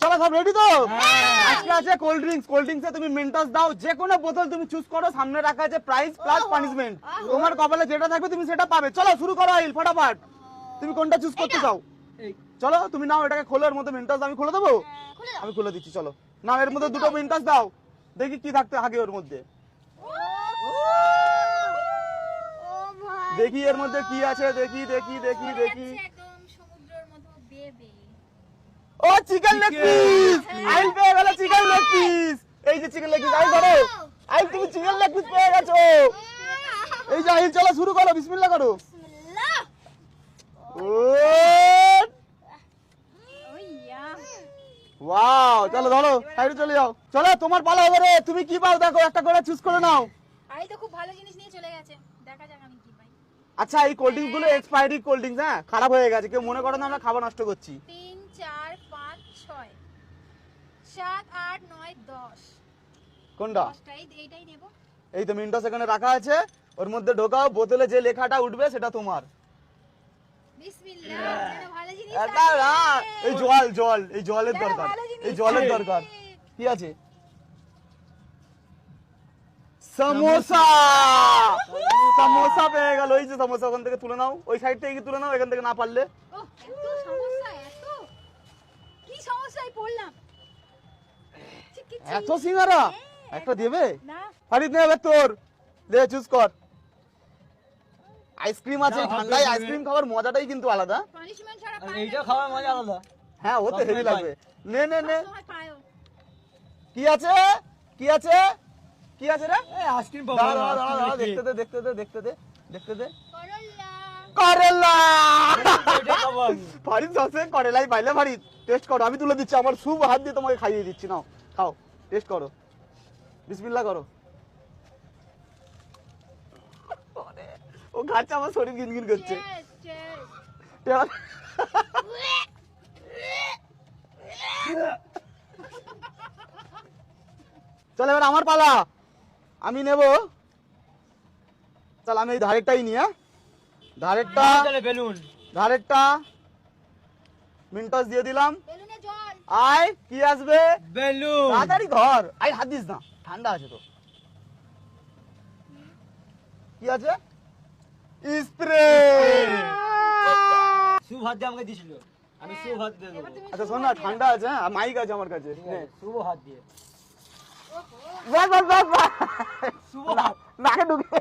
চলো সব রেডি তো? আজকে আছে কোল্ড ড্রিঙ্কসে তুমি মেন্টাস দাও, যে কোনো বোতল তুমি চুজ করো, সামনে রাখা আছে প্রাইজ প্লাস পানিশমেন্ট, তোমার কপালে যেটা থাকবে তুমি সেটা পাবে। চলো শুরু করো আইল, ফটাফট। তুমি কোনটা চুজ করতে চাও? চলো তুমি নাও, এটাকে খোলো, এর মধ্যে মেন্টাস আমি খুলে দেবো। আমি খুলে দিচ্ছি, চলো নাও, এর মধ্যে দুটো মেন্টাস দাও, দেখি কি থাকতে আগে ওর মধ্যে, দেখি এর মধ্যে কি আছে, দেখি দেখি দেখি দেখি। ও চিকেন লেগ পিস, আইল পেয়ে গেল চিকেন লেগ পিস। এই যে চিকেন লেগ পিস, আইল ধরো, আইল তুমি চিকেন লেগ পিস পেয়ে গেছো। এই যে আইল, চলো শুরু করো, বিসমিল্লাহ করো। ওয়াও, চলো ধরো, সাইডে চলে যাও। চলো তোমার পালা হবে রে, তুমি কি পাও দেখো, একটা করে চুজ করে নাও। আই তো খুব ভালো জিনিস নিয়ে চলে গেছে, দেখা যাক আমি কি পাই। আচ্ছা এই কোল্ড ড্রিঙ্কস গুলো এক্সপায়ারি কোল্ড ড্রিঙ্কস, হ্যাঁ খারাপ হয়ে গেছে, কেউ মনে করো না আমরা খাবার নষ্ট করছি। 3 4 5 6 7 8 9 10। কোনটা? 10টাই এইটাই নেব। এই তো মিন্টাস এখানে রাখা আছে, ওর মধ্যে ঢোকাও, বোতলে যে লেখাটা উঠবে সেটা তোমার। বিসমিল্লাহ, যেন ভালো জিনিস এটা না, এই জল জল, এই জলের এটা দরকার, ভালো জিনিস এই জলের আছে। দরকার। কি আছে? সমোসা, সমোসা পেয়ে গেল। ওই যে সমোসা, ওখান থেকে তুলে নাও, ওই সাইড থেকে তুলে নাও, এখান থেকে না পারলে। ওহ, এত সমস্যা, এত কি সমস্যায় পড়লাম। এত সিঙ্গারা একটা দেবে? না ফারিদ নেবে তোর, দে চুজ কর। আইসক্রিম আছে, ঠান্ডায় আইসক্রিম খাওয়ার মজাটাই কিন্তু আলাদা। পানিশমেন্ট ছাড়া আর এইটা খাওয়ার মজা আলাদা। হ্যাঁ ও তো হেভি লাগবে। নে নে নে, সময় পায়ও। কি আছে কি আছে কি আছে রে? এই আইসক্রিম পাবো দাঁড়া দাঁড়া দাঁড়া দাঁড়া, দেখতে দে দেখতে দে দেখতে দে দেখতে দে। করল্লা। করেলা, এটা খাবো আমি। ফারিদ সসে করেলাই পাইলে ফারিদ, টেস্ট করো, আমি তুলে দিচ্ছি, আমার শুভ হাত দিয়ে তোমাকে খাইয়ে দিচ্ছি, নাও খাও, টেস্ট করো, বিসমিল্লাহ করো। ও খাচ্ছে, আমার শরীর গিনগিন করছে। চেস। চল এবার আমার পালা, আমি নেব। চল আমি এই ধারেরটাই নিয়ে, ধারেরটা তাহলে বেলুন। ধারেরটা মিন্টাস দিয়ে দিলাম। বেলুনে জল। আয় কি আসবে? বেলুন। তাড়াতাড়ি ধর, আয় হাত দিস না, ঠান্ডা আছে তো। কি আছে? স্প্রে। শুভ হাত দিয়ে আমাকে দিছিল, আমি শুভ হাত দিয়ে দেবো। আচ্ছা শোন না, ঠান্ডা আছে, হ্যাঁ মাইক আছে আমার কাছে। ঠিক আছে, শুভ হাত দিয়ে। বাস বাস বাস বাস, শুভ নাকে ঢুকে